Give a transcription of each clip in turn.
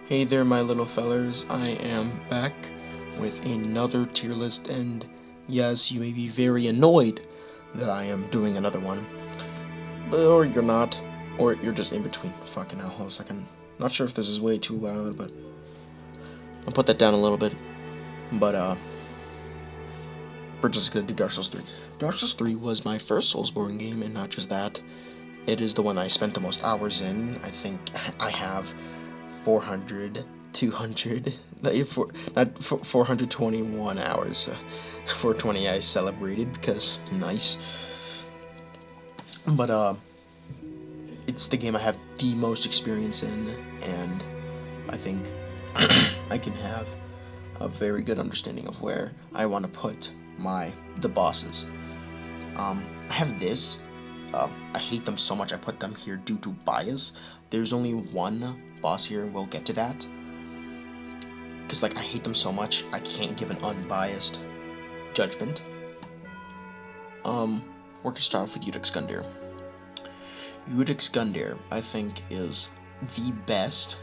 Hey there, my little fellers. I am back with another tier list, and yes, you may be very annoyed that I am doing another one, but or you're not, or you're just in between. Fucking hell, hold a second. Not sure if this is way too loud, but I'll put that down a little bit. But we're just gonna do Dark Souls 3. Dark Souls 3 was my first Soulsborne game, and not just that, it is the one I spent the most hours in. I think I have 400, 200, not 421 hours. 420 I celebrated because nice. But it's the game I have the most experience in, and I think I can have a very good understanding of where I want to put the bosses. I have this. I hate them so much I put them here due to bias. There's only one boss here, and we'll get to that. Because, I hate them so much, I can't give an unbiased judgment. We're gonna start off with Udex Gundyr. Udex Gundyr, I think, is the best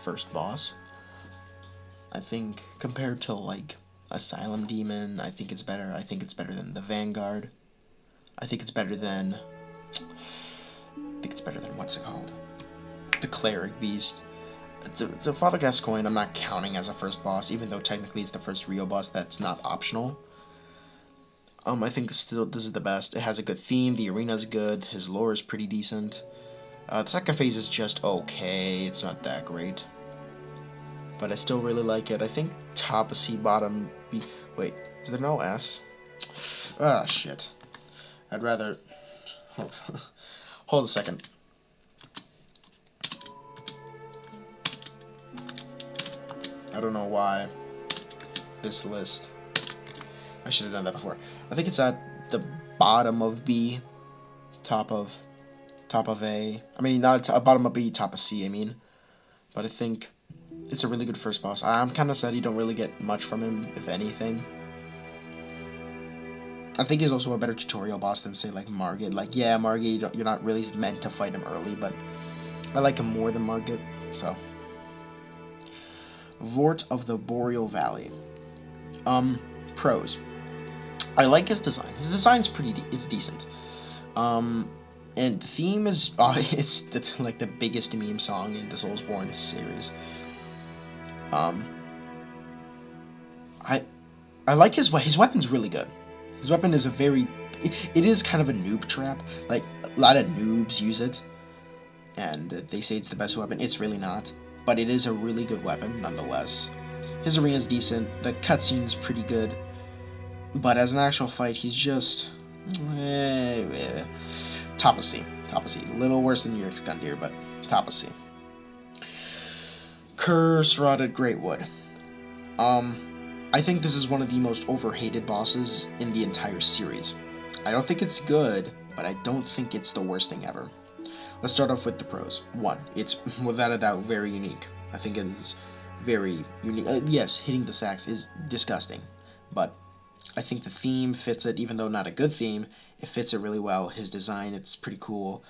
first boss. I think, compared to, Asylum Demon, I think it's better. I think it's better than the Vanguard. I think it's better than... what's it called? The Cleric Beast. It's a Father Gascoigne I'm not counting as a first boss, even though technically it's the first real boss that's not optional. I think this is the best. It has a good theme, the arena's good, his lore is pretty decent. The second phase is just okay, it's not that great. But I still really like it. I think top C, bottom B... Wait, is there no S? Ah, shit. I'd rather... Hold a second. I don't know why this list... I should have done that before. I think it's at the bottom of B, top of A. I mean, not bottom of B, top of C, I mean. But I think it's a really good first boss. I'm kind of sad you don't really get much from him, if anything. I think he's also a better tutorial boss than, say, Margit. Margit, you're not really meant to fight him early, but I like him more than Margit, so... Vort of the Boreal Valley. Pros. I like his design. His design's it's decent. And the theme is, it's the biggest meme song in the Soulsborne series. I like his weapon's really good. His weapon is it is kind of a noob trap. A lot of noobs use it, and they say it's the best weapon. It's really not, but it is a really good weapon nonetheless. His arena's decent. The cutscene's pretty good, but as an actual fight, he's just top of C. Top of C. A little worse than Udex Gundyr, but top of C. Curse Rotted Greatwood. I think this is one of the most overhated bosses in the entire series. I don't think it's good, but I don't think it's the worst thing ever. Let's start off with the pros. 1. It's, without a doubt, very unique. I think it is very unique. Yes, hitting the sax is disgusting, but I think the theme fits it, even though not a good theme, it fits it really well. His design, it's pretty cool.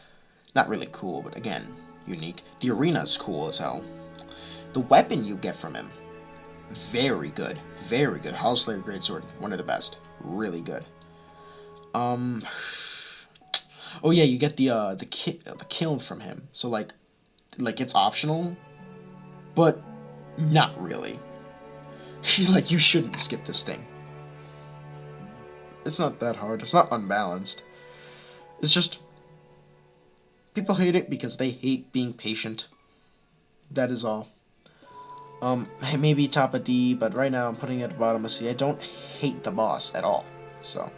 Not really cool, but again, unique. The arena's cool as hell. The weapon you get from him, very good. Very good. Hellslayer Greatsword, one of the best. Really good. Oh yeah, you get the kiln from him. So it's optional, but not really. You shouldn't skip this thing. It's not that hard. It's not unbalanced. It's just people hate it because they hate being patient. That is all. Maybe top of D, but right now I'm putting it at the bottom of C. I don't hate the boss at all. So,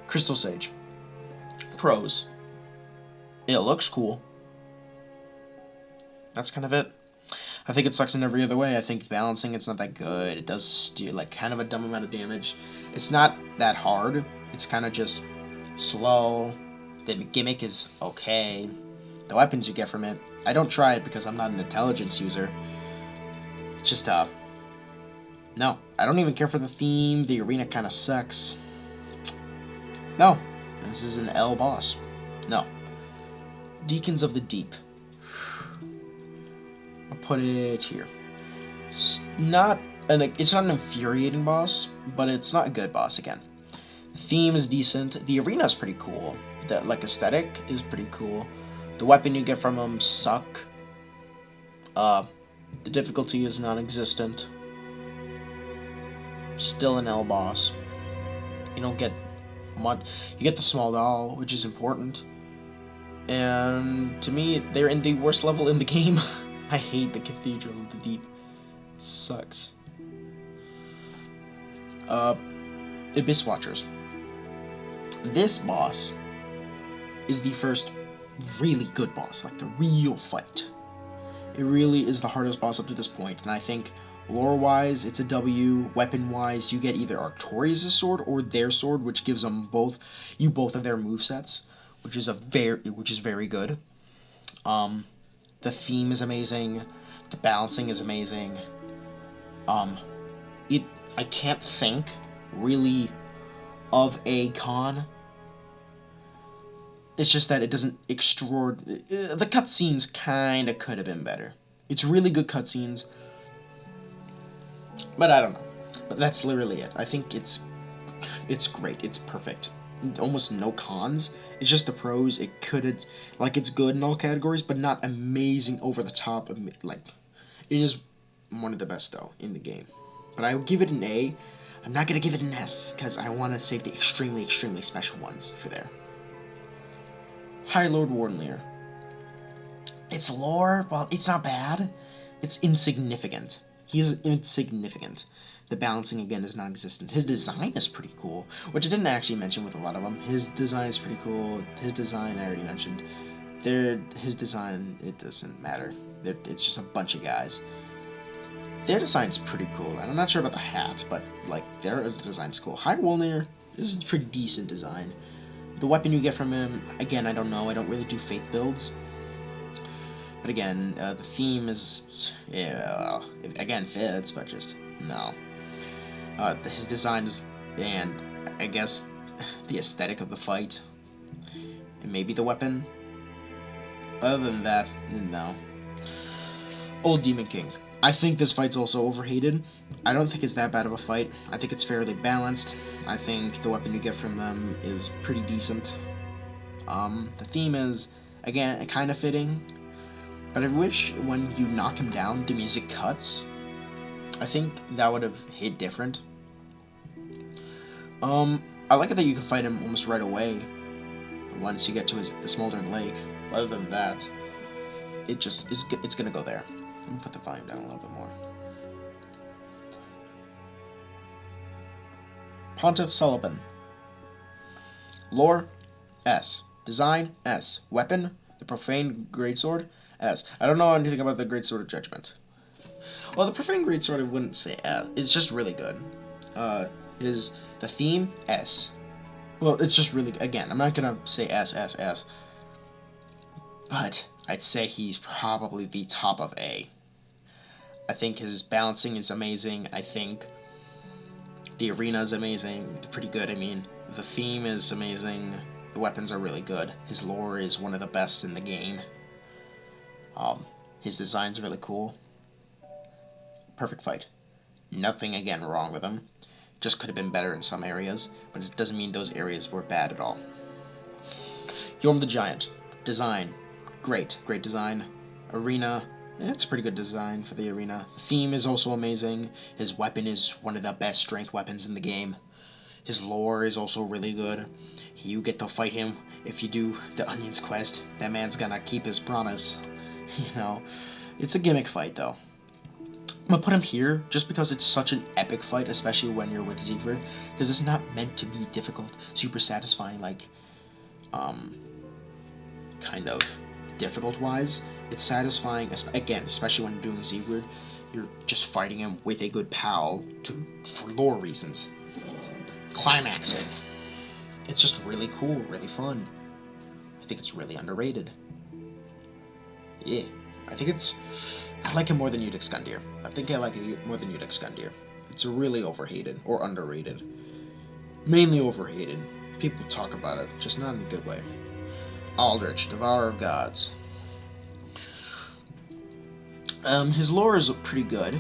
Crystal Sage. Pros. It looks cool. That's kind of it. I think it sucks in every other way. I think balancing, it's not that good. It does steal, kind of a dumb amount of damage. It's not that hard. It's kind of just slow. The gimmick is okay. The weapons you get from it, I don't try it because I'm not an intelligence user. It's just, no. I don't even care for the theme. The arena kind of sucks. No. This is an L boss. No. Deacons of the Deep. I'll put it here. It's not an infuriating boss, but it's not a good boss again. The theme is decent. The arena is pretty cool. The aesthetic is pretty cool. The weapon you get from him suck. The difficulty is non-existent. Still an L boss. You don't get much. You get the small doll, which is important. And to me, they're in the worst level in the game. I hate the Cathedral of the Deep. It sucks. Abyss Watchers. This boss is the first really good boss, like the real fight. It really is the hardest boss up to this point, and I think lore-wise, it's a W. Weapon-wise, you get either Artorias' sword or their sword, which gives them both of their movesets, which is very good. The theme is amazing. The balancing is amazing. I can't think really of a con. It's just that it doesn't the cutscenes kinda could have been better. It's really good cutscenes, but I don't know. But that's literally it. I think it's great. It's perfect. Almost no cons. It's just the pros. It could it's good in all categories, but not amazing, over the top. Like, it is one of the best though in the game. But I will give it an A. I'm not gonna give it an S because I want to save the extremely, extremely special ones for there. High Lord Wardenlier. Its lore, well, it's not bad. It's insignificant. He's insignificant. The balancing, again, is non-existent. His design is pretty cool, which I didn't actually mention with a lot of them. His design is pretty cool. His design, I already mentioned. His design, it doesn't matter. It's just a bunch of guys. Their design's pretty cool, and I'm not sure about the hat, but, their design's cool. High Wardenlier is a pretty decent design. The weapon you get from him, again, I don't know. I don't really do faith builds. But again, the theme is, again, fits, but just, no. His design is, and I guess the aesthetic of the fight, and maybe the weapon. But other than that, no. Old Demon King. I think this fight's also overhated. I don't think it's that bad of a fight. I think it's fairly balanced. I think the weapon you get from them is pretty decent. The theme is, again, kind of fitting. But I wish when you knock him down, the music cuts. I think that would have hit different. I like it that you can fight him almost right away once you get to the Smoldering Lake. Other than that, it's gonna go there. Let me put the volume down a little bit more. Pontiff Sullivan. Lore, S. Design, S. Weapon, the Profane Greatsword, S. I don't know anything about the Greatsword of Judgment. Well, the Profane Greatsword, I wouldn't say S. It's just really good. The theme, S. Well, it's just really, again, I'm not gonna say S. But I'd say he's probably the top of A. I think his balancing is amazing. I think the arena is amazing. Pretty good, I mean. The theme is amazing. The weapons are really good. His lore is one of the best in the game. His design's really cool. Perfect fight. Nothing, again, wrong with him. Just could have been better in some areas, but it doesn't mean those areas were bad at all. Yorm the Giant. Design. Great design. Arena. It's a pretty good design for the arena. The theme is also amazing. His weapon is one of the best strength weapons in the game. His lore is also really good. You get to fight him if you do the Onions quest. That man's gonna keep his promise. It's a gimmick fight, though. I'm gonna put him here just because it's such an epic fight, especially when you're with Siegfried, because it's not meant to be difficult, super satisfying, kind of difficult-wise. It's satisfying, again, especially when you're doing Siegfried. You're just fighting him with a good pal for lore reasons. Climaxing. It's just really cool, really fun. I think it's really underrated. Yeah, I like him more than Udic Skundir. I think I like it more than Udic Skundir. It's really overhated, or underrated. Mainly overhated. People talk about it, just not in a good way. Aldrich, Devourer of Gods. His lore is pretty good.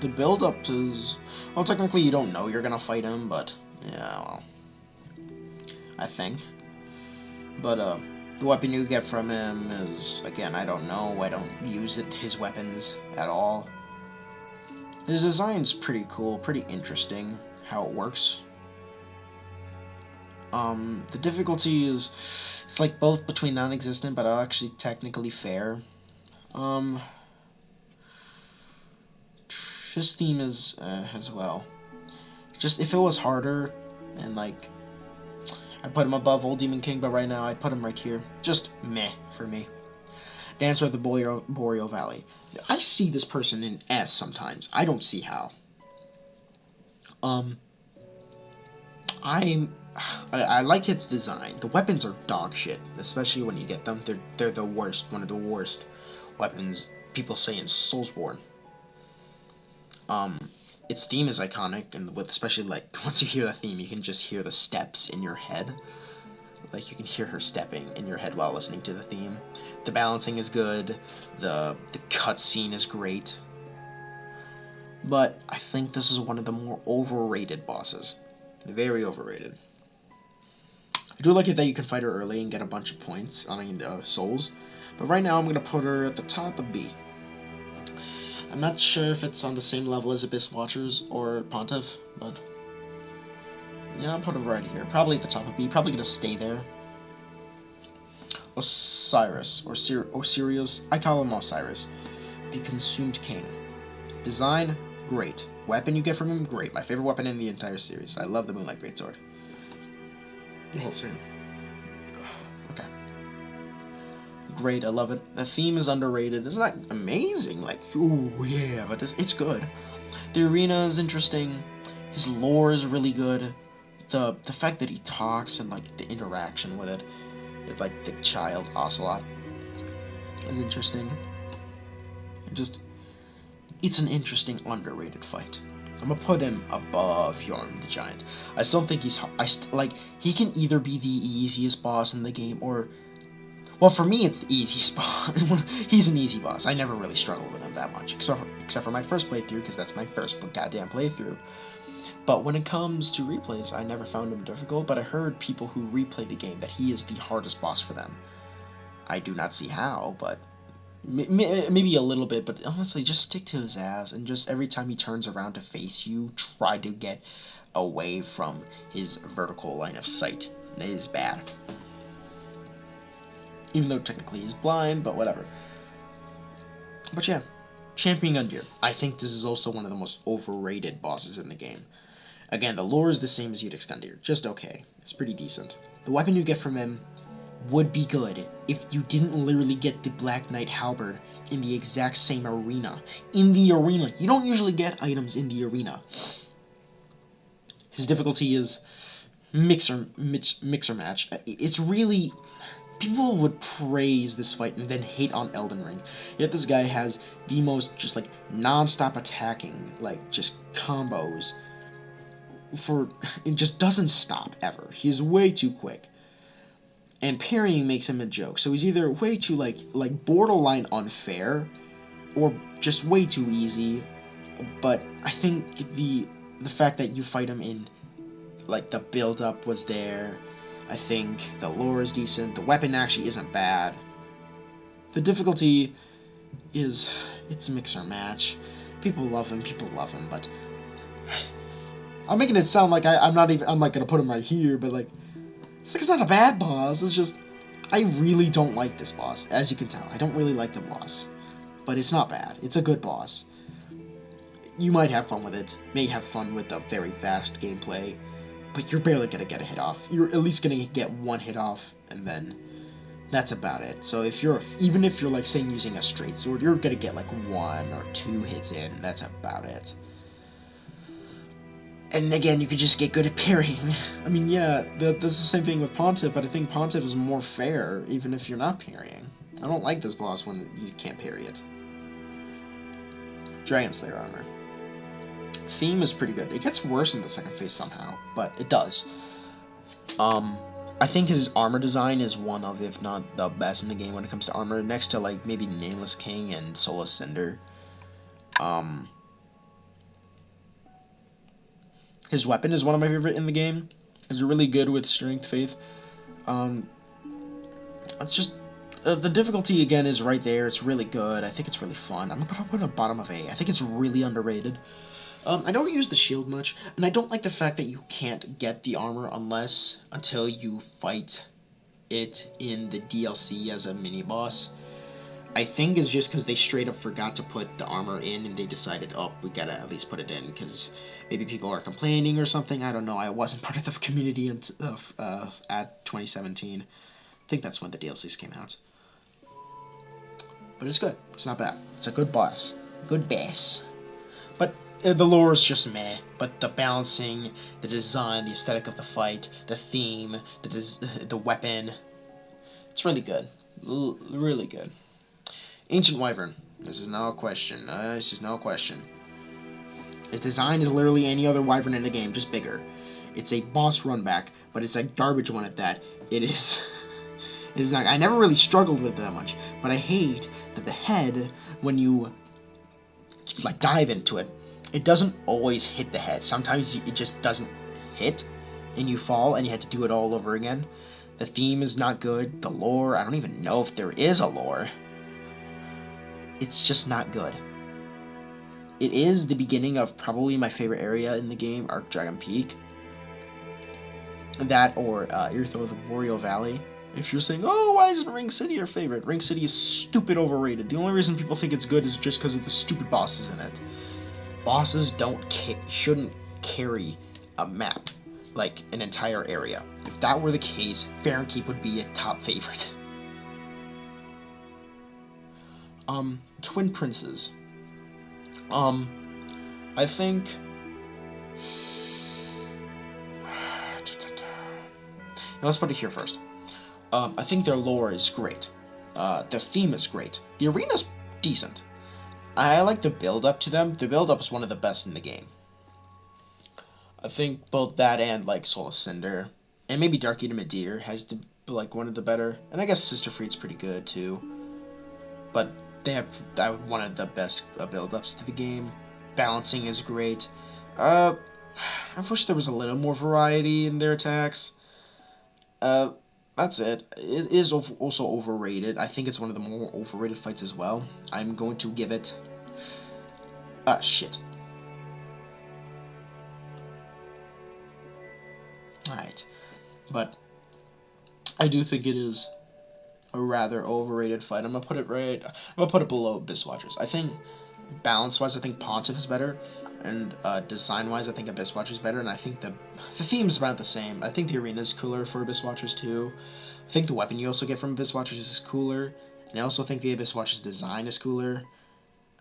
The build-up is... Well, technically you don't know you're gonna fight him, but... Yeah, well... I think. But, the weapon you get from him is... Again, I don't know. I don't use his weapons at all. His design's pretty cool, pretty interesting, how it works. The difficulty is... It's like both between non-existent, but actually technically fair. His theme is, as well. Just, if it was harder, and like... I'd put him above Old Demon King, but right now I'd put him right here. Just meh for me. Dancer of the Boreal Valley. I see this person in S sometimes. I don't see how. I like its design. The weapons are dog shit, especially when you get them. They're the worst, one of the worst weapons people say in Soulsborne. Its theme is iconic, and with especially like once you hear the theme, you can just hear the steps in your head. Like you can hear her stepping in your head while listening to the theme. The balancing is good. The cutscene is great. But I think this is one of the more overrated bosses. Very overrated. I do like it that you can fight her early and get a bunch of points, souls. But right now I'm going to put her at the top of B. I'm not sure if it's on the same level as Abyss Watchers or Pontiff, but... Yeah, I'll put him right here. Probably at the top of B. Probably going to stay there. Osiris, or Sirius. I call him Osiris. The Consumed King. Design, great. Weapon you get from him, great. My favorite weapon in the entire series. I love the Moonlight Greatsword. Oh, same. Okay. Great, I love it. The theme is underrated. It's not amazing, like, ooh, yeah, but it's good. The arena is interesting. His lore is really good. The fact that he talks and, like, the interaction with it, like, the child Ocelot, is interesting. It's an interesting, underrated fight. I'm gonna put him above Hjorm the Giant. I still think he can either be the easiest boss in the game, or... Well, for me, it's the easiest boss. He's an easy boss. I never really struggled with him that much, except for my first playthrough, because that's my first goddamn playthrough. But when it comes to replays, I never found him difficult, but I heard people who replay the game that he is the hardest boss for them. I do not see how, but... Maybe a little bit, but honestly, just stick to his ass, and just every time he turns around to face you, try to get away from his vertical line of sight. It is bad. Even though technically he's blind, but whatever. But yeah, Champion Gundyr. I think this is also one of the most overrated bosses in the game. Again, the lore is the same as Eudex Gundyr, just okay. It's pretty decent. The weapon you get from him would be good if you didn't literally get the Black Knight Halberd in the exact same arena. In the arena. You don't usually get items in the arena. His difficulty is mixer match. It's really... People would praise this fight and then hate on Elden Ring. Yet this guy has the most just like non-stop attacking, like just combos. It just doesn't stop ever. He's way too quick. And parrying makes him a joke. So he's either way too like borderline unfair, or just way too easy. But I think the fact that you fight him in like the build up was there. I think the lore is decent. The weapon actually isn't bad. The difficulty is it's a mixer match. People love him, but I'm making it sound like I'm not gonna put him right here, but like it's not a bad boss. It's just I really don't like this boss, as you can tell. I don't really like the boss. But it's not bad. It's a good boss. You might have fun with it. May have fun with the very fast gameplay. But you're barely going to get a hit off. You're at least going to get one hit off, and then that's about it. So even if you're like saying using a straight sword, you're going to get like 1 or 2 hits in. That's about it. And again, you could just get good at parrying. I mean, yeah, that's the same thing with Pontiff, but I think Pontiff is more fair, even if you're not parrying. I don't like this boss when you can't parry it. Dragon Slayer armor. Theme is pretty good. It gets worse in the second phase somehow, but it does. I think his armor design is one of, if not the best in the game when it comes to armor, next to like maybe Nameless King and Soulless Cinder. His weapon is one of my favorite in the game. It's really good with Strength Faith. It's just the difficulty again is right there. It's really good. I think it's really fun. I'm gonna put it at bottom of A. I think it's really underrated. I don't use the shield much, and I don't like the fact that you can't get the armor until you fight it in the DLC as a mini boss. I think it's just because they straight up forgot to put the armor in, and they decided, oh, we gotta at least put it in, because maybe people are complaining or something. I don't know. I wasn't part of the community at 2017. I think that's when the DLCs came out. But it's good. It's not bad. It's a good boss. Good boss. But the lore is just meh. But the balancing, the design, the aesthetic of the fight, the theme, the weapon, it's really good. Really good. Ancient Wyvern. This is no question. This is no question. Its design is literally any other Wyvern in the game, just bigger. It's a boss runback, but it's a garbage one at that. It is... It is not... I never really struggled with it that much, but I hate that the head, when you like dive into it, it doesn't always hit the head. Sometimes it just doesn't hit, and you fall, and you have to do it all over again. The theme is not good. The lore, I don't even know if there is a lore. It's just not good. It is the beginning of probably my favorite area in the game, Arcdragon Peak. That or Irithel of the Boreal Valley. If you're saying, oh, why isn't Ring City your favorite? Ring City is stupid overrated. The only reason people think it's good is just because of the stupid bosses in it. Bosses shouldn't carry a map, like an entire area. If that were the case, Fahrenkeep would be a top favorite. Twin Princes. I think... Let's put it here first. I think their lore is great. Their theme is great. The arena's decent. I like the build-up to them. The build-up is one of the best in the game. I think both that and, like, Soulless Cinder, and maybe Dark Eater Midir has one of the better. And I guess Sister Freed's pretty good, too. But they have one of the best build-ups to the game. Balancing is great. I wish there was a little more variety in their attacks. That's it. It is also overrated. I think it's one of the more overrated fights as well. I'm going to give it... shit. Alright. But I do think it is a rather overrated fight. I'm gonna put it below Abyss Watchers. I think balance-wise, I think Pontiff is better, and design-wise, I think Abyss Watchers is better, and I think the theme's about the same. I think the arena is cooler for Abyss Watchers too. I think the weapon you also get from Abyss Watchers is cooler, and I also think the Abyss Watchers design is cooler.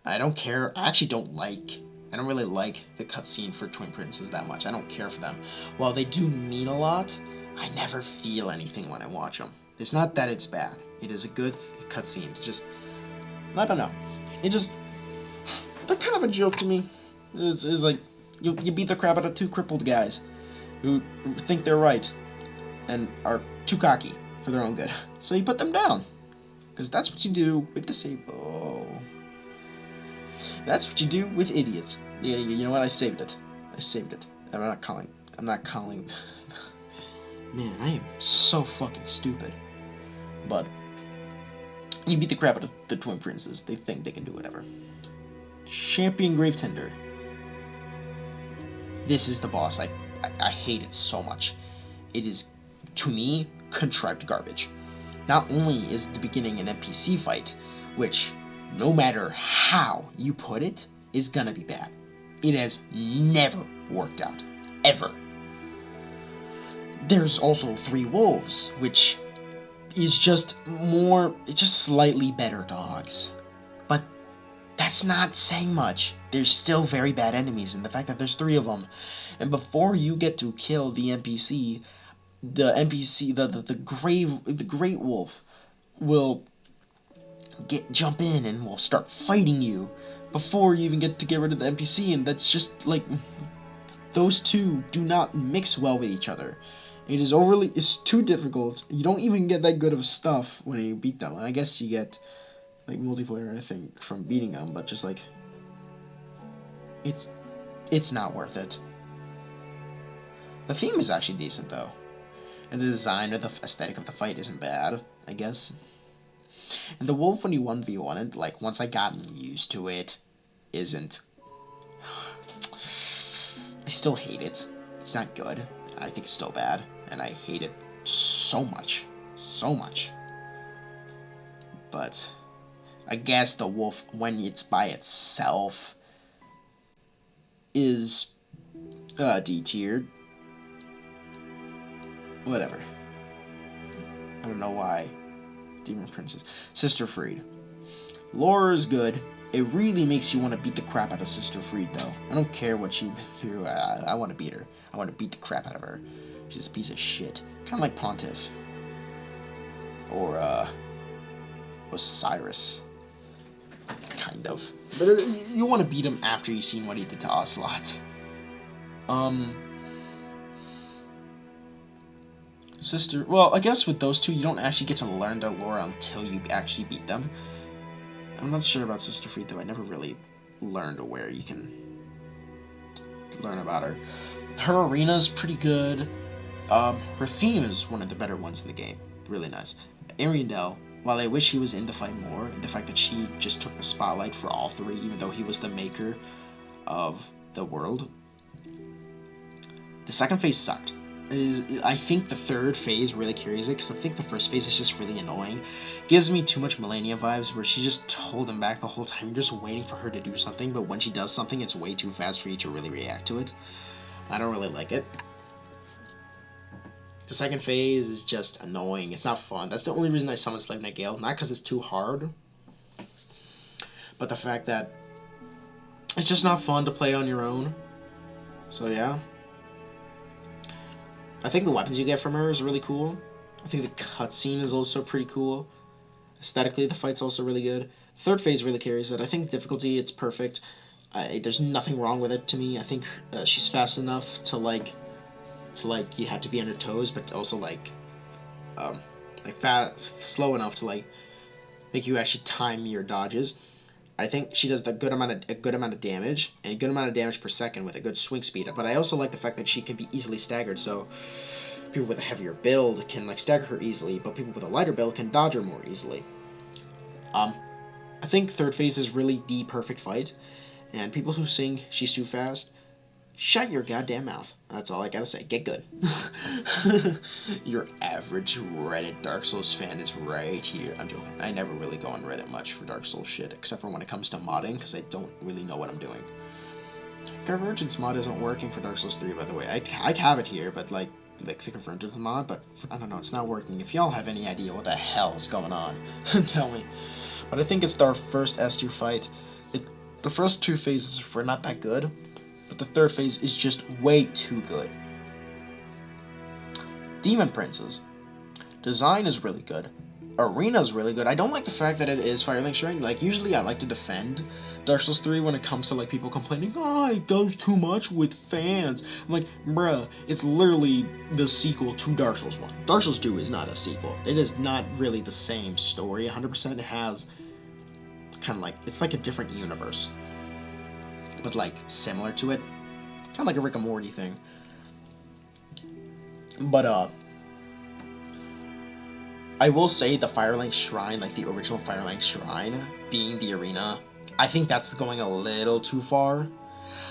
I don't care. I don't really like the cutscene for Twin Princes that much. I don't care for them. While they do mean a lot, I never feel anything when I watch them. It's not that it's bad. It is a good cutscene. Just, I don't know. They're kind of a joke to me. It's like, you beat the crap out of two crippled guys who think they're right and are too cocky for their own good. So you put them down. Because that's what you do with That's what you do with idiots. Yeah, you know what? I saved it. I'm not calling. Man, I am so fucking stupid. But you beat the crap out of the Twin Princes. They think they can do whatever. Champion Gravetender. This is the boss. I hate it so much. It is, to me, contrived garbage. Not only is the beginning an NPC fight, which, no matter how you put it, is gonna be bad. It has never worked out. Ever. There's also 3 wolves, which is just slightly better dogs. But that's not saying much. There's still very bad enemies, and the fact that there's 3 of them, and before you get to kill the NPC, the Great Wolf will jump in and will start fighting you before you even get to get rid of the NPC, and that's just like, those two do not mix well with each other. It's too difficult. You don't even get that good of stuff when you beat them. I guess you get, like, multiplayer, I think, from beating them, but just, like, it's not worth it. The theme is actually decent, though. And the design or the aesthetic of the fight isn't bad, I guess. And the wolf, when you 1v1 it, like, once I gotten used to it, isn't. I still hate it. It's not good. I think it's still bad. And I hate it so much. So much. But I guess the wolf, when it's by itself, is D-tiered. Whatever. I don't know why. Demon Princess. Sister Freed. Lore is good. It really makes you want to beat the crap out of Sister Freed, though. I don't care what she threw. I want to beat her. I want to beat the crap out of her. She's a piece of shit. Kind of like Pontiff. Or, Osiris. Kind of. But you want to beat him after you've seen what he did to Ocelot. Sister... Well, I guess with those two, you don't actually get to learn their lore until you actually beat them. I'm not sure about Sister Freed, though. I never really learned where you can learn about her. Her arena's pretty good. Her theme is one of the better ones in the game. Really nice. Ariandel, while I wish he was in the fight more, and the fact that she just took the spotlight for all three, even though he was the maker of the world. The second phase sucked. I think the third phase really carries it, because I think the first phase is just really annoying. Gives me too much Millennia vibes, where she's just holding back the whole time. You're just waiting for her to do something, but when she does something, it's way too fast for you to really react to it. I don't really like it. The second phase is just annoying. It's not fun. That's the only reason I summoned Slave Knight Gale. Not because it's too hard, but the fact that it's just not fun to play on your own. So yeah. I think the weapons you get from her is really cool. I think the cutscene is also pretty cool. Aesthetically, the fight's also really good. Third phase really carries it. I think difficulty, it's perfect. There's nothing wrong with it to me. I think she's fast enough to you have to be on your toes, but also slow enough to make you actually time your dodges. I think she does a good amount of damage, and a good amount of damage per second with a good swing speed. But I also like the fact that she can be easily staggered, so people with a heavier build can stagger her easily, but people with a lighter build can dodge her more easily. I think third phase is really the perfect fight, and people who sing she's too fast, shut your goddamn mouth. That's all I gotta say. Get good. Your average Reddit Dark Souls fan is right here. I'm joking. I never really go on Reddit much for Dark Souls shit, except for when it comes to modding, because I don't really know what I'm doing. Convergence mod isn't working for Dark Souls 3, by the way. I'd have it here, but like the Convergence mod, but I don't know, it's not working. If y'all have any idea what the hell is going on, tell me. But I think it's our first S tier fight. The first two phases were not that good, but the third phase is just way too good. Demon Princes. Design is really good. Arena is really good. I don't like the fact that it is Firelink Shrine. Usually I like to defend Dark Souls 3 when it comes to, people complaining, oh, it goes too much with fans. I'm like, bruh, it's literally the sequel to Dark Souls 1. Dark Souls 2 is not a sequel. It is not really the same story 100%. It has it's like a different universe. But, similar to it. Kind of like a Rick and Morty thing. But, I will say the Firelink Shrine, the original Firelink Shrine, being the arena, I think that's going a little too far.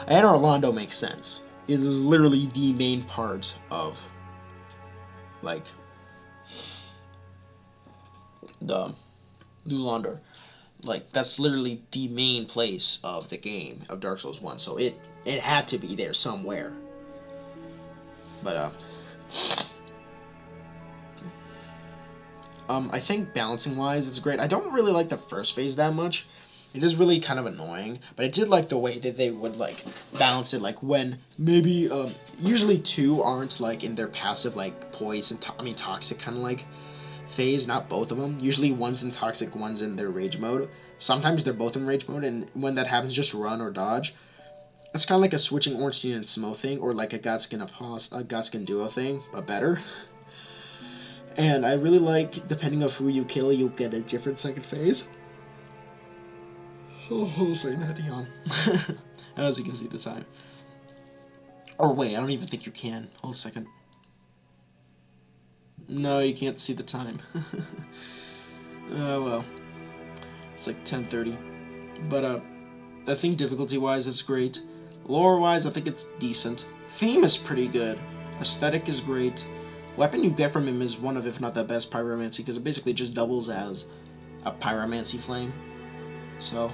And Orlando makes sense. It is literally the main part of, the Lulander. That's literally the main place of the game, of Dark Souls 1, so it had to be there somewhere. But, I think balancing-wise, it's great. I don't really like the first phase that much. It is really kind of annoying, but I did like the way that they would, balance it, when maybe, usually two aren't, in their passive, poison, toxic kind of, phase, not both of them. Usually one's in toxic, one's in their rage mode. Sometimes they're both in rage mode, and when that happens, just run or dodge. It's kind of like a switching Ornstein and Smo thing, or like a Godskin Duo thing, but better. And I really like, depending on who you kill, you'll get a different second phase. Oh, sorry, not to yawn. As you can see the time. Or wait, I don't even think you can. Hold a second. No, you can't see the time. Well. It's like 10:30. But, I think difficulty-wise, it's great. Lore-wise, I think it's decent. Theme is pretty good. Aesthetic is great. Weapon you get from him is one of, if not the best, pyromancy, because it basically just doubles as a pyromancy flame. So,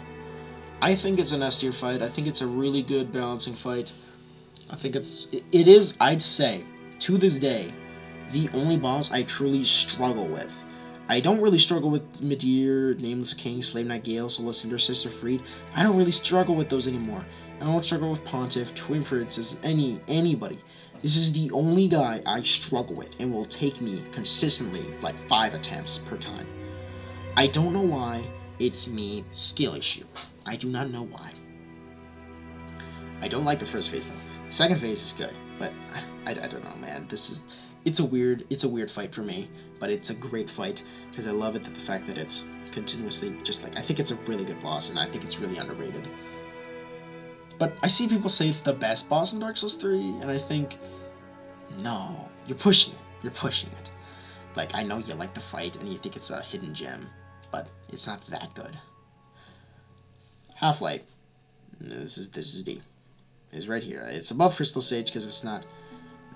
I think it's an S tier fight. I think it's a really good balancing fight. I think it is, I'd say, to this day, the only boss I truly struggle with. I don't really struggle with Midir, Nameless King, Slave Knight Gale, Soulless Cinder, Sister Freed. I don't really struggle with those anymore. I don't struggle with Pontiff, Twin Princess, anybody. This is the only guy I struggle with and will take me consistently like 5 attempts per time. I don't know why. It's me skill issue. I do not know why. I don't like the first phase though. The second phase is good, but I don't know, man. It's a weird fight for me, but it's a great fight because I love it the fact that it's continuously just like, I think it's a really good boss and I think it's really underrated. But I see people say it's the best boss in Dark Souls 3 and I think, no, you're pushing it. Like, I know you like the fight and you think it's a hidden gem, but it's not that good. Half-Light. This is D. It's right here. It's above Crystal Sage because it's not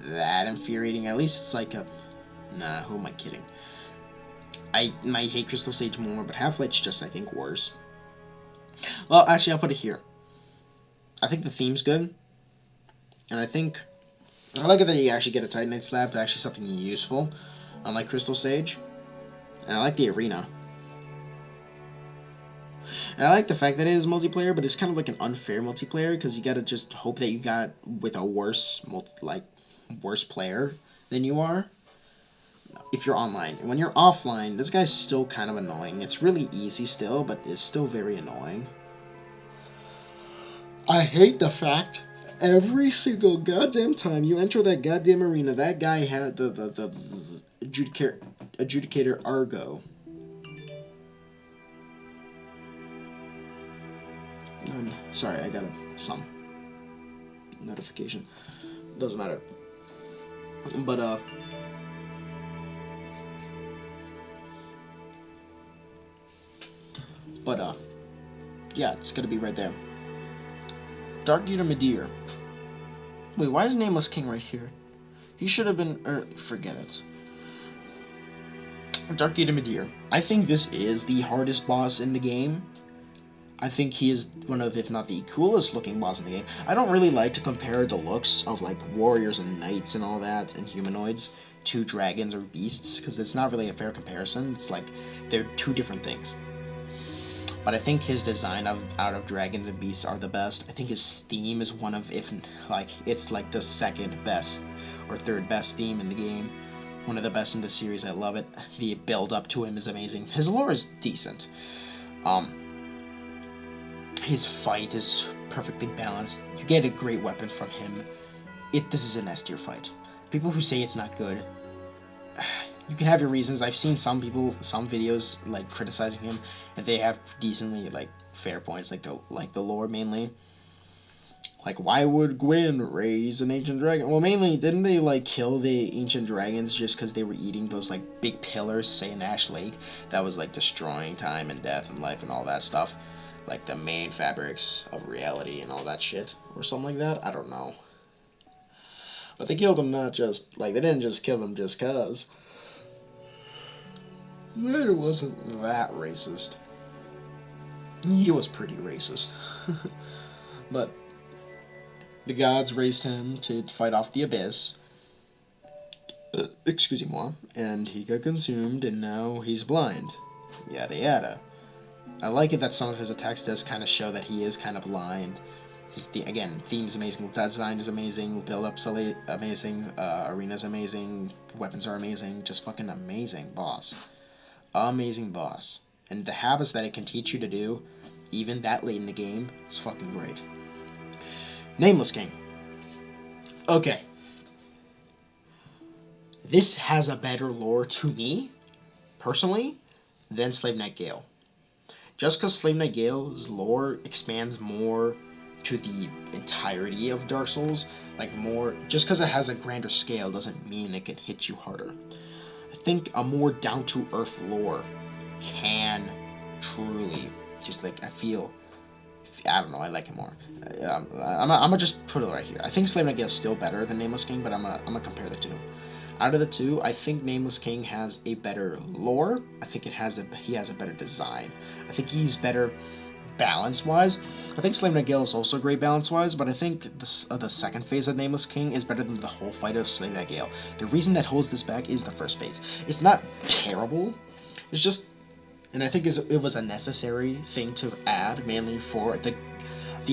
that infuriating. At least it's like a... Nah, who am I kidding? I might hate Crystal Sage more, but Half-Light's just, I think, worse. Well, actually, I'll put it here. I think the theme's good. And I like it that you actually get a Titanite slab, to actually something useful, unlike Crystal Sage. And I like the arena. And I like the fact that it is multiplayer, but it's kind of like an unfair multiplayer, because you gotta just hope that you got with a worse player than you are if you're online. And when you're offline, this guy's still kind of annoying. It's really easy still, but it's still very annoying. I hate the fact every single goddamn time you enter that goddamn arena, that guy had the adjudicator Argo. Sorry, I got some notification. Doesn't matter. But yeah, it's gonna be right there. Dark Eater Midir. Wait, why is Nameless King right here? He should have been... forget it. Dark Eater Midir. I think this is the hardest boss in the game. I think he is one of, if not the coolest looking boss in the game. I don't really like to compare the looks of like warriors and knights and all that and humanoids to dragons or beasts, because it's not really a fair comparison. It's like they're two different things. But I think his design out of dragons and beasts are the best. I think his theme is one of, it's like the second best or third best theme in the game. One of the best in the series. I love it. The build up to him is amazing. His lore is decent. His fight is perfectly balanced. You get a great weapon from him. This is an S tier fight. People who say it's not good, you can have your reasons. I've seen some videos like criticizing him, and they have decently like fair points, like the lore mainly. Like, why would Gwyn raise an ancient dragon? Well, mainly, didn't they like kill the ancient dragons just because they were eating those like big pillars, say in Ash Lake, that was like destroying time and death and life and all that stuff, like the main fabrics of reality and all that shit, or something like that? I don't know. But they killed him not just, like, they didn't just kill him just cause. It wasn't that racist. He was pretty racist. But the gods raised him to fight off the abyss. Excusez-moi. And he got consumed, and now he's blind. Yada yada. I like it that some of his attacks does kind of show that he is kind of blind. Again, theme's amazing, design is amazing, build-up's amazing, arena's amazing, weapons are amazing, just fucking amazing boss. Amazing boss. And the habits that it can teach you to do, even that late in the game, is fucking great. Nameless King. Okay. This has a better lore to me, personally, than Slave Knight Gale. Just because Slave Knight Gale's lore expands more to the entirety of Dark Souls, like more, just because it has a grander scale doesn't mean it can hit you harder. I think a more down-to-earth lore can truly, just like, I don't know, I like it more. I'm gonna just put it right here. I think Slave Knight Gale is still better than Nameless King, but I'm gonna compare the two. Out of the two, I think Nameless King has a better lore. I think he has a better design. I think he's better balance-wise. I think Slave Knight Gale is also great balance-wise, but I think the second phase of Nameless King is better than the whole fight of Slave Knight Gale. The reason that holds this back is the first phase. It's not terrible. It's just, and I think it was a necessary thing to add, mainly for the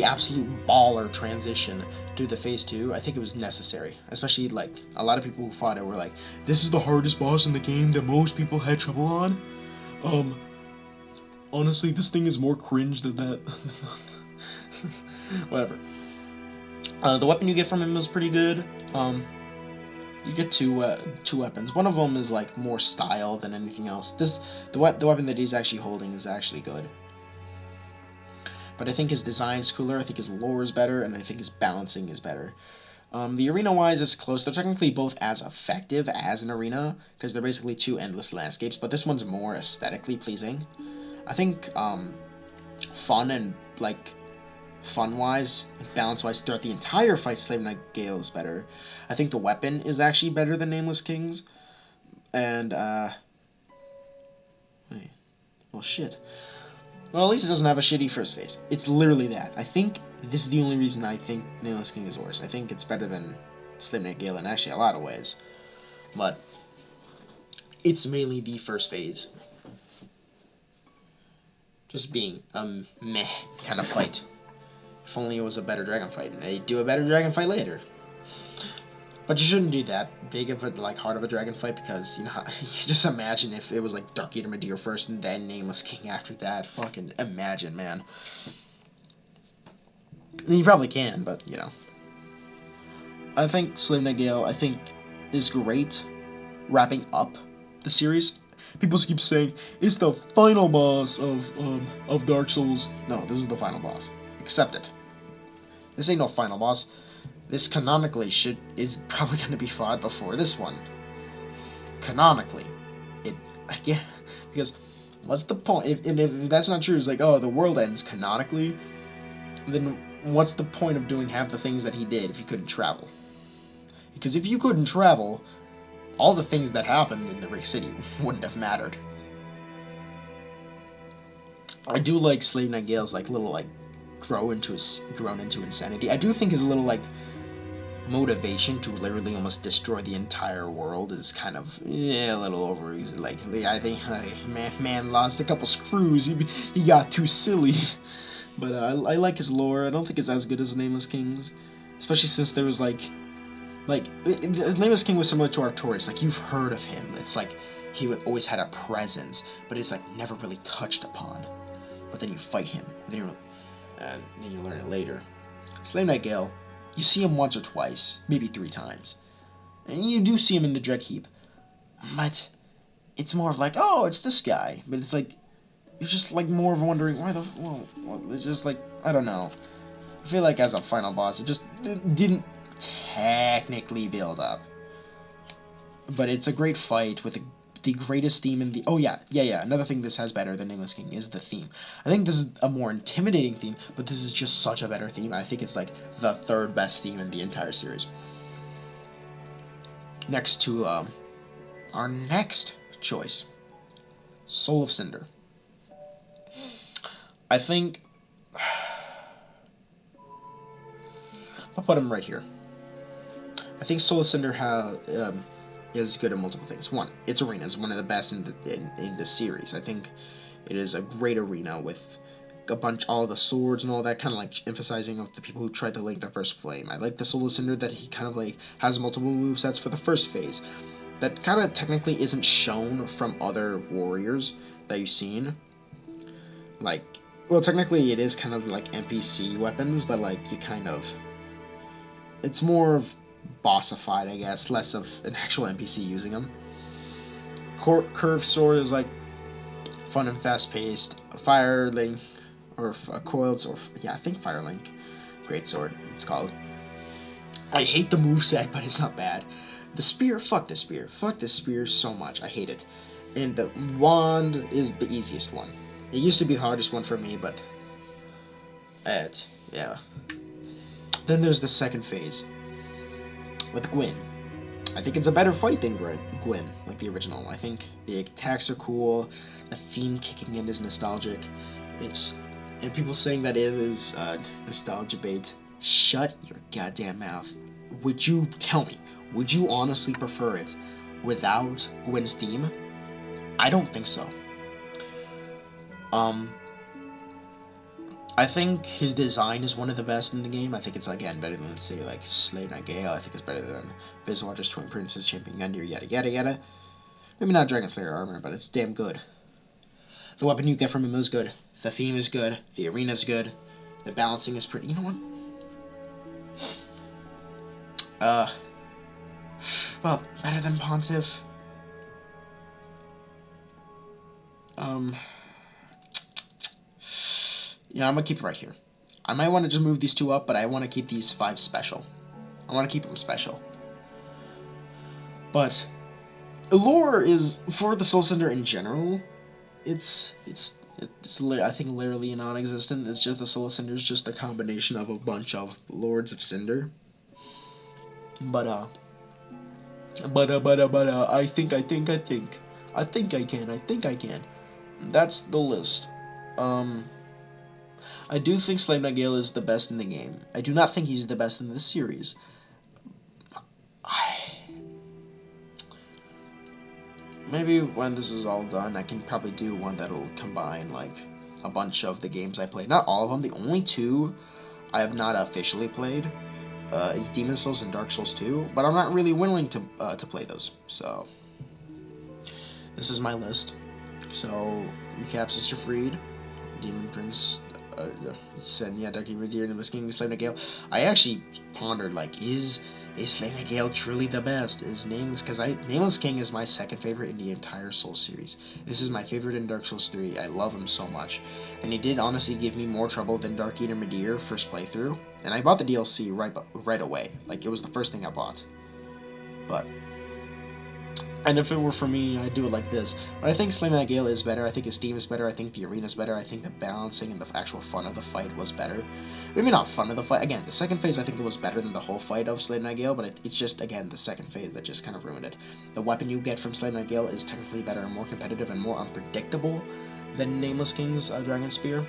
absolute baller transition to the phase 2. I think it was necessary, especially like a lot of people who fought it were like, this is the hardest boss in the game that most people had trouble on. Honestly, this thing is more cringe than that. Whatever. The weapon you get from him is pretty good. You get two weapons. One of them is like more style than anything else. The weapon that he's actually holding is actually good. But I think his design's cooler, I think his lore is better, and I think his balancing is better. The arena-wise is close. They're technically both as effective as an arena, because they're basically two endless landscapes, but this one's more aesthetically pleasing. I think fun-wise, and balance-wise, throughout the entire fight, Slave Knight Gale is better. I think the weapon is actually better than Nameless King's. And, wait. Well, shit. Well, at least it doesn't have a shitty first phase. It's literally that. I think this is the only reason I think Nameless King is worse. I think it's better than Slave Knight Gale in actually a lot of ways. But it's mainly the first phase. Just being a meh kind of fight. If only it was a better dragon fight, and they'd do a better dragon fight later. But you shouldn't do that big of a, hard of a dragon fight, because, you know, you just imagine if it was, Dark Eater Meteor first and then Nameless King after that. Fucking imagine, man. You probably can, but, you know. I think Slave Knight Gale, is great wrapping up the series. People keep saying, it's the final boss of Dark Souls. No, this is the final boss. Accept it. This ain't no final boss. This canonically is probably going to be fought before this one. Canonically. Because what's the point? If that's not true, it's like, oh, the world ends canonically, then what's the point of doing half the things that he did if you couldn't travel? Because if you couldn't travel, all the things that happened in the Great City wouldn't have mattered. I do like Slave Knight Gale's, little, grown into insanity. I do think his little, motivation to literally almost destroy the entire world is kind of a little over. I think man lost a couple screws. He got too silly. But I like his lore. I don't think it's as good as Nameless King's, especially since there was Nameless King was similar to Artorias. You've heard of him. It's he always had a presence, but it's never really touched upon. But then you fight him, and then you learn it later. Slave Knight Gale, you see him once or twice, maybe 3 times. And you do see him in the Dread Keep. But it's more of oh, it's this guy. But it's you're just more of wondering, why the, well, it's just I don't know. I feel as a final boss, it didn't technically build up. But it's a great fight with the greatest theme in the... Oh, yeah. Another thing this has better than Nameless King is the theme. I think this is a more intimidating theme, but this is just such a better theme. I think it's, the 3rd best theme in the entire series. Next to, our next choice. Soul of Cinder. I think... I'll put him right here. I think Soul of Cinder is good at multiple things. One, its arena is one of the best in the series. I think it is a great arena with all the swords and all that, kind of emphasizing of the people who tried to link the first flame. I like the Soul of Cinder that he kind of has multiple movesets for the first phase. That kind of technically isn't shown from other warriors that you've seen. Well, technically it is kind of NPC weapons, but you kind of it's more of bossified, I guess, less of an actual NPC using them. Curved sword is like fun and fast paced. Fire link or coiled sword, yeah, I think fire link, great sword it's called. I hate the moveset, but it's not bad. The spear, fuck the spear so much. I hate it. And the wand is the easiest one. It used to be the hardest one for me, but yeah. Then there's the second phase with Gwyn. I think it's a better fight than Gwyn, like the original. I think the attacks are cool. The theme kicking in is nostalgic. And people saying that it is nostalgia bait. Shut your goddamn mouth. Would you tell me? Would you honestly prefer it without Gwyn's theme? I don't think so. I think his design is one of the best in the game. I think it's, again, better than, say, like, Slave Knight Gale. I think it's better than Bizwatcher's Twin Princess, Champion Gundyr, yada yada yada. Maybe not Dragon Slayer armor, but it's damn good. The weapon you get from him is good. The theme is good. The arena is good. The balancing is pretty... You know what? Well, better than Pontiff. Yeah, I'm gonna keep it right here. I might want to just move these two up, but I want to keep these 5 special. I want to keep them special. But lore is, for the Soul Cinder in general, it's I think literally non-existent. It's just the Soul Cinder is just a combination of a bunch of Lords of Cinder. But I think I can. That's the list. I do think Slave Knight Gale is the best in the game. I do not think he's the best in the series. Maybe when this is all done, I can probably do one that'll combine, like, a bunch of the games I played. Not all of them. The only 2 I have not officially played is Demon Souls and Dark Souls 2, but I'm not really willing to play those. So, this is my list. So, recap: Sister Freed, Demon Prince, Senya, Dark Ymir, Nameless King, Slave Knight Gale. I actually pondered, like, is Slave Knight Gale truly the best? Is Nameless... Because Nameless King is my second favorite in the entire Souls series. This is my favorite in Dark Souls 3. I love him so much. And he did honestly give me more trouble than Dark Eater Midir first playthrough. And I bought the DLC right away. Like, it was the first thing I bought. But... And if it were for me, I'd do it like this. But I think Slave Knight Gale is better. I think his theme is better. I think the arena is better. I think the balancing and the actual fun of the fight was better. Maybe not fun of the fight. Again, the second phase I think it was better than the whole fight of Slave Knight Gale, but it's just, again, the second phase that just kind of ruined it. The weapon you get from Slave Knight Gale is technically better and more competitive and more unpredictable than Nameless King's Dragon Spear.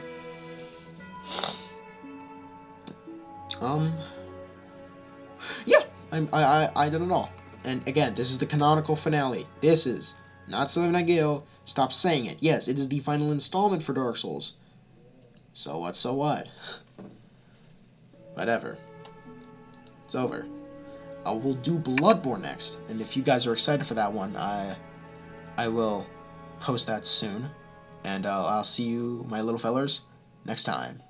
Yeah, I did it all. And again, this is the canonical finale. This is not Slave Knight Gale. Stop saying it. Yes, it is the final installment for Dark Souls. So what, so what? Whatever. It's over. I will do Bloodborne next. And if you guys are excited for that one, I will post that soon. And I'll see you, my little fellers, next time.